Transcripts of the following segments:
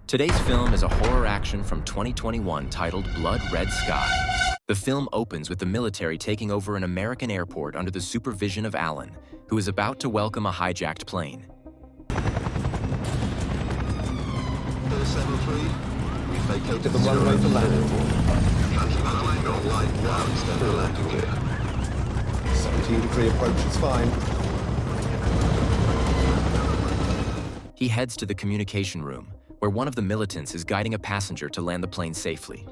Today's film is a horror action from 2021 titled Blood Red Sky. The film opens with the military taking over an American airport under the supervision of Alan, who is about to welcome a hijacked plane. 73, we vacated the runway for landing. Transatlantic on line 1, standard landing gear. 17-degree approach is fine. He heads to the communication room, where one of the militants is guiding a passenger to land the plane safely.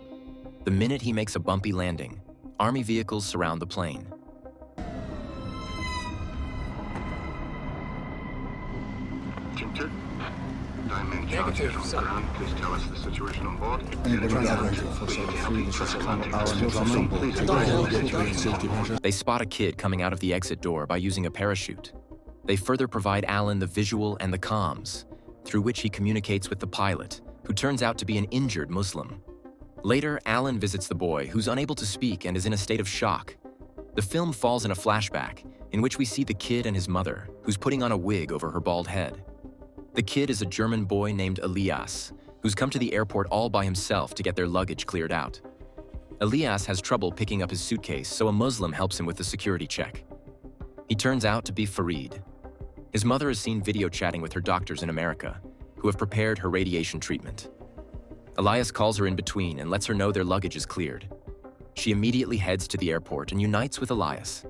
The minute he makes a bumpy landing, Army vehicles surround the plane. Negative, sir. Please tell us the situation on board. They spot a kid coming out of the exit door by using a parachute. They further provide Alan the visual and the comms, through which he communicates with the pilot, who turns out to be an injured Muslim. Later, Alan visits the boy, who's unable to speak and is in a state of shock. The film falls in a flashback, in which we see the kid and his mother, who's putting on a wig over her bald head. The kid is a German boy named Elias, who's come to the airport all by himself to get their luggage cleared out. Elias has trouble picking up his suitcase, so a Muslim helps him with the security check. He turns out to be Farid. His mother is seen video chatting with her doctors in America, who have prepared her radiation treatment. Elias calls her in between and lets her know their luggage is cleared. She immediately heads to the airport and unites with Elias.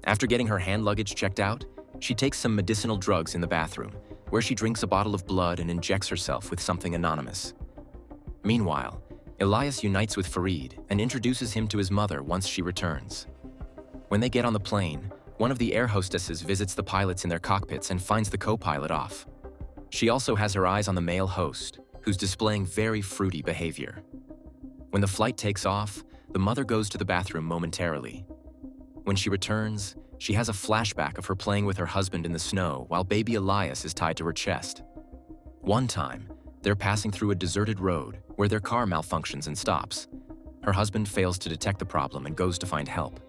After getting her hand luggage checked out, she takes some medicinal drugs in the bathroom, where she drinks a bottle of blood and injects herself with something anonymous. Meanwhile, Elias unites with Farid and introduces him to his mother once she returns. When they get on the plane, one of the air hostesses visits the pilots in their cockpits and finds the co-pilot off. She also has her eyes on the male host, who's displaying very fruity behavior. When the flight takes off, the mother goes to the bathroom momentarily. When she returns, she has a flashback of her playing with her husband in the snow while baby Elias is tied to her chest. One time, they're passing through a deserted road where their car malfunctions and stops. Her husband fails to detect the problem and goes to find help.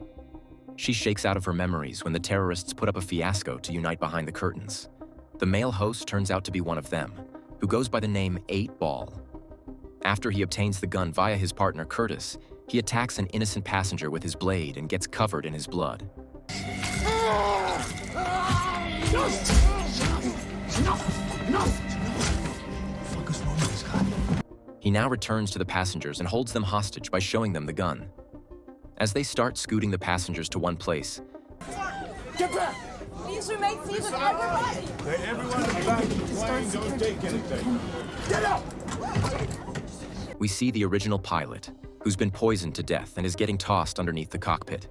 She shakes out of her memories when the terrorists put up a fiasco to unite behind the curtains. The male host turns out to be one of them, who goes by the name 8 Ball. After he obtains the gun via his partner Curtis, he attacks an innocent passenger with his blade and gets covered in his blood. He now returns to the passengers and holds them hostage by showing them the gun. As they start scooting the passengers to one place, Get back! Please remain seated, everybody! Everyone in the back of the plane, don't take anything. Get up! we see the original pilot, who's been poisoned to death and is getting tossed underneath the cockpit.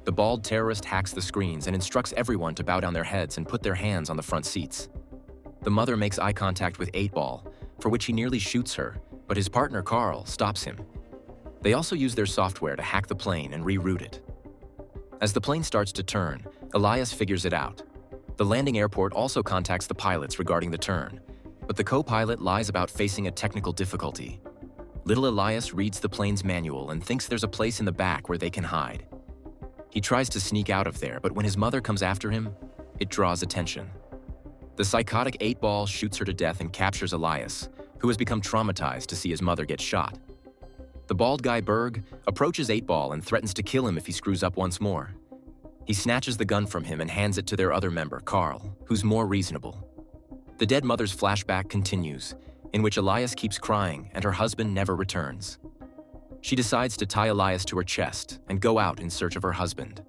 The bald terrorist hacks the screens and instructs everyone to bow down their heads and put their hands on the front seats. The mother makes eye contact with 8 Ball, for which he nearly shoots her, but his partner Carl stops him. They also use their software to hack the plane and reroute it. As the plane starts to turn, Elias figures it out. The landing airport also contacts the pilots regarding the turn, but the co-pilot lies about facing a technical difficulty. Little Elias reads the plane's manual and thinks there's a place in the back where they can hide. He tries to sneak out of there, but when his mother comes after him, it draws attention. The psychotic 8 Ball shoots her to death and captures Elias, who has become traumatized to see his mother get shot. The bald guy Berg approaches 8 Ball and threatens to kill him if he screws up once more. He snatches the gun from him and hands it to their other member, Carl, who's more reasonable. The dead mother's flashback continues, in which Elias keeps crying and her husband never returns. She decides to tie Elias to her chest and go out in search of her husband.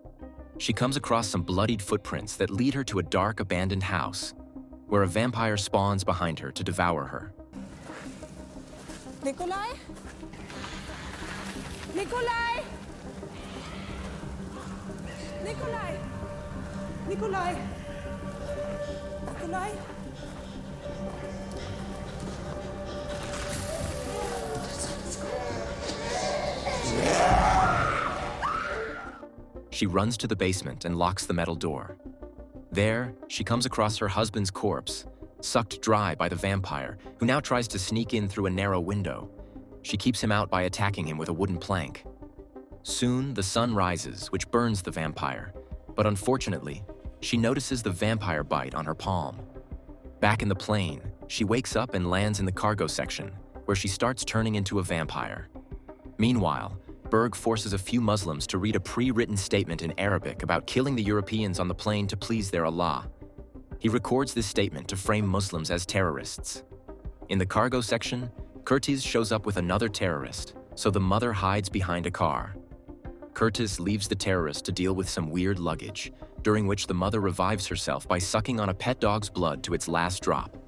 She comes across some bloodied footprints that lead her to a dark, abandoned house, where a vampire spawns behind her to devour her. Nikolai? Nikolai! Nikolai! Nikolai! Nikolai? She runs to the basement and locks the metal door. There, she comes across her husband's corpse, sucked dry by the vampire, who now tries to sneak in through a narrow window. She keeps him out by attacking him with a wooden plank. Soon, the sun rises, which burns the vampire, but unfortunately, she notices the vampire bite on her palm. Back in the plane, she wakes up and lands in the cargo section, where she starts turning into a vampire. Meanwhile, Berg forces a few Muslims to read a pre-written statement in Arabic about killing the Europeans on the plane to please their Allah. He records this statement to frame Muslims as terrorists. In the cargo section, Curtis shows up with another terrorist, so the mother hides behind a car. Curtis leaves the terrorist to deal with some weird luggage, during which the mother revives herself by sucking on a pet dog's blood to its last drop.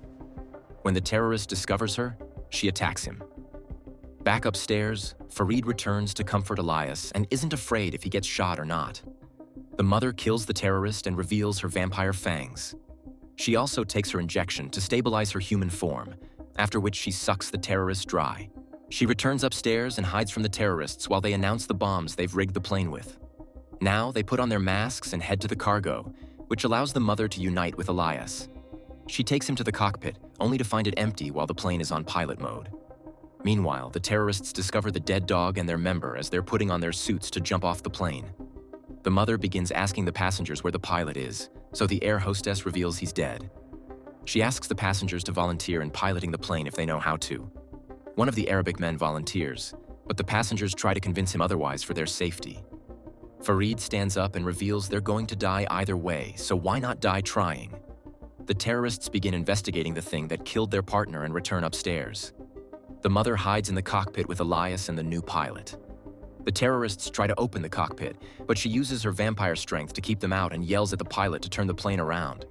When the terrorist discovers her, she attacks him. Back upstairs, Farid returns to comfort Elias and isn't afraid if he gets shot or not. The mother kills the terrorist and reveals her vampire fangs. She also takes her injection to stabilize her human form, after which she sucks the terrorist dry. She returns upstairs and hides from the terrorists while they announce the bombs they've rigged the plane with. Now they put on their masks and head to the cargo, which allows the mother to unite with Elias. She takes him to the cockpit, only to find it empty while the plane is on pilot mode. Meanwhile, the terrorists discover the dead dog and their member as they're putting on their suits to jump off the plane. The mother begins asking the passengers where the pilot is, so the air hostess reveals he's dead. She asks the passengers to volunteer in piloting the plane if they know how to. One of the Arabic men volunteers, but the passengers try to convince him otherwise for their safety. Farid stands up and reveals they're going to die either way, so why not die trying? The terrorists begin investigating the thing that killed their partner and return upstairs. The mother hides in the cockpit with Elias and the new pilot. The terrorists try to open the cockpit, but she uses her vampire strength to keep them out and yells at the pilot to turn the plane around.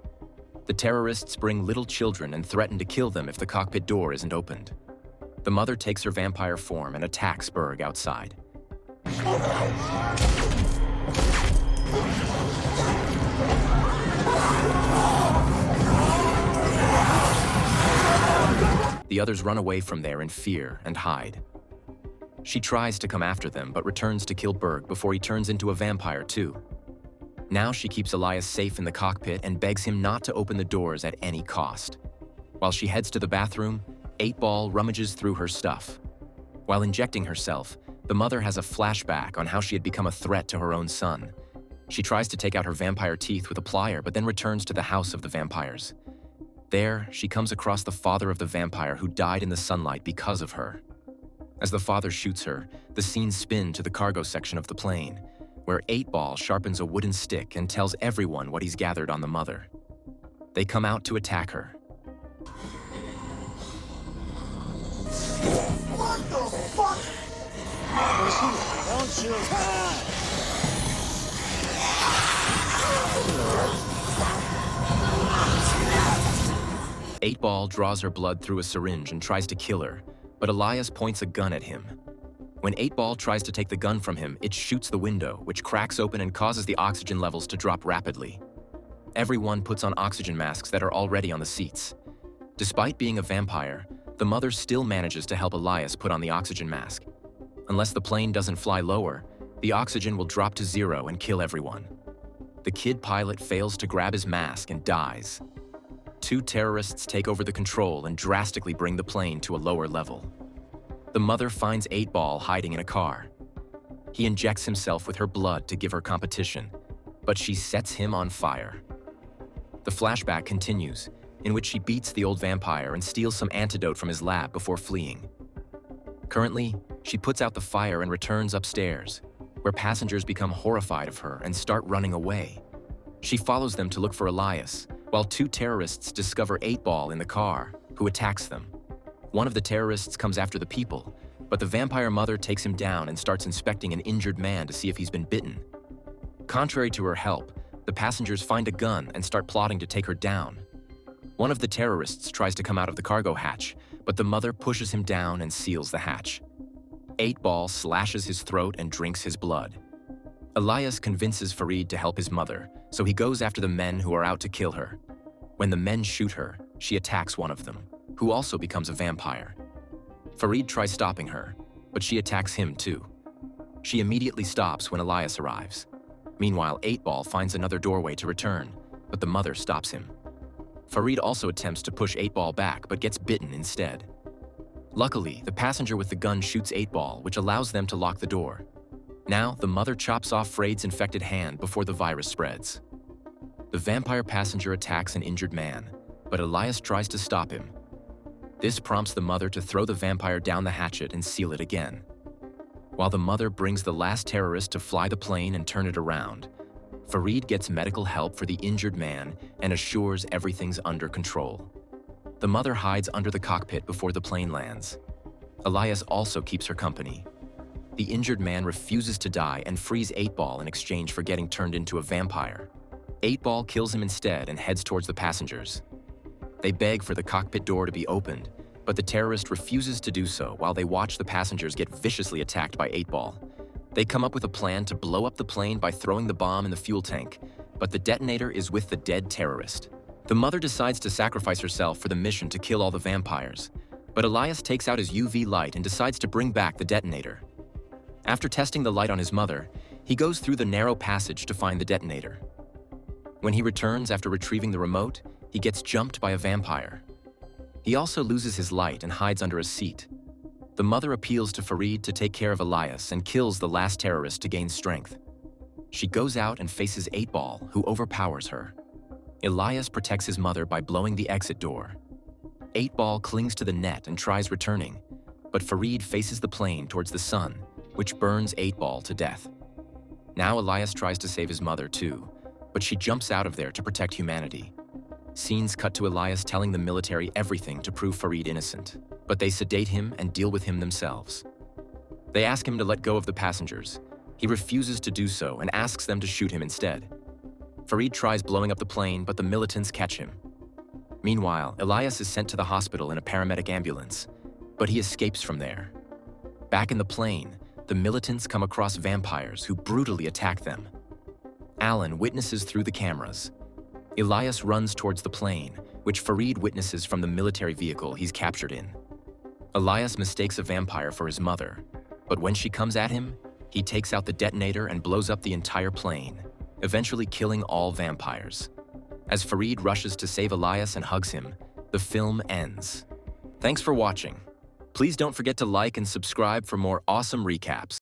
The terrorists bring little children and threaten to kill them if the cockpit door isn't opened. The mother takes her vampire form and attacks Berg outside. The others run away from there in fear and hide. She tries to come after them, but returns to kill Berg before he turns into a vampire too. Now she keeps Elias safe in the cockpit and begs him not to open the doors at any cost. While she heads to the bathroom, 8-Ball rummages through her stuff. While injecting herself, the mother has a flashback on how she had become a threat to her own son. She tries to take out her vampire teeth with a plier, but then returns to the house of the vampires. There, she comes across the father of the vampire who died in the sunlight because of her. As the father shoots her, the scenes spin to the cargo section of the plane, where 8-Ball sharpens a wooden stick and tells everyone what he's gathered on the mother. They come out to attack her. What the fuck? Don't shoot. 8-Ball draws her blood through a syringe and tries to kill her, but Elias points a gun at him. When 8-Ball tries to take the gun from him, it shoots the window, which cracks open and causes the oxygen levels to drop rapidly. Everyone puts on oxygen masks that are already on the seats. Despite being a vampire, the mother still manages to help Elias put on the oxygen mask. Unless the plane doesn't fly lower, the oxygen will drop to 0 and kill everyone. The kid pilot fails to grab his mask and dies. 2 terrorists take over the control and drastically bring the plane to a lower level. The mother finds 8-Ball hiding in a car. He injects himself with her blood to give her competition, but she sets him on fire. The flashback continues, in which she beats the old vampire and steals some antidote from his lab before fleeing. Currently, she puts out the fire and returns upstairs, where passengers become horrified of her and start running away. She follows them to look for Elias, while 2 terrorists discover 8-Ball in the car, who attacks them. One of the terrorists comes after the people, but the vampire mother takes him down and starts inspecting an injured man to see if he's been bitten. Contrary to her help, the passengers find a gun and start plotting to take her down. One of the terrorists tries to come out of the cargo hatch, but the mother pushes him down and seals the hatch. 8-Ball slashes his throat and drinks his blood. Elias convinces Farid to help his mother, so he goes after the men who are out to kill her. When the men shoot her, she attacks one of them, who also becomes a vampire. Farid tries stopping her, but she attacks him too. She immediately stops when Elias arrives. Meanwhile, 8-Ball finds another doorway to return, but the mother stops him. Farid also attempts to push 8-Ball back, but gets bitten instead. Luckily, the passenger with the gun shoots 8-Ball, which allows them to lock the door. Now, the mother chops off Farid's infected hand before the virus spreads. The vampire passenger attacks an injured man, but Elias tries to stop him. This prompts the mother to throw the vampire down the hatchet and seal it again. While the mother brings the last terrorist to fly the plane and turn it around, Fareed gets medical help for the injured man and assures everything's under control. The mother hides under the cockpit before the plane lands. Elias also keeps her company. The injured man refuses to die and frees 8-Ball in exchange for getting turned into a vampire. 8-Ball kills him instead and heads towards the passengers. They beg for the cockpit door to be opened, but the terrorist refuses to do so while they watch the passengers get viciously attacked by 8-Ball. They come up with a plan to blow up the plane by throwing the bomb in the fuel tank, but the detonator is with the dead terrorist. The mother decides to sacrifice herself for the mission to kill all the vampires, but Elias takes out his UV light and decides to bring back the detonator. After testing the light on his mother, he goes through the narrow passage to find the detonator. When he returns after retrieving the remote, he gets jumped by a vampire. He also loses his light and hides under a seat. The mother appeals to Fareed to take care of Elias and kills the last terrorist to gain strength. She goes out and faces 8-Ball, who overpowers her. Elias protects his mother by blowing the exit door. 8-Ball clings to the net and tries returning, but Fareed faces the plane towards the sun, which burns 8-Ball to death. Now Elias tries to save his mother too, but she jumps out of there to protect humanity. Scenes cut to Elias telling the military everything to prove Fareed innocent, but they sedate him and deal with him themselves. They ask him to let go of the passengers. He refuses to do so and asks them to shoot him instead. Fareed tries blowing up the plane, but the militants catch him. Meanwhile, Elias is sent to the hospital in a paramedic ambulance, but he escapes from there. Back in the plane, the militants come across vampires who brutally attack them. Alan witnesses through the cameras. Elias runs towards the plane, which Fareed witnesses from the military vehicle he's captured in. Elias mistakes a vampire for his mother, but when she comes at him, he takes out the detonator and blows up the entire plane, eventually killing all vampires. As Fareed rushes to save Elias and hugs him, the film ends. Thanks for watching. Please don't forget to like and subscribe for more awesome recaps.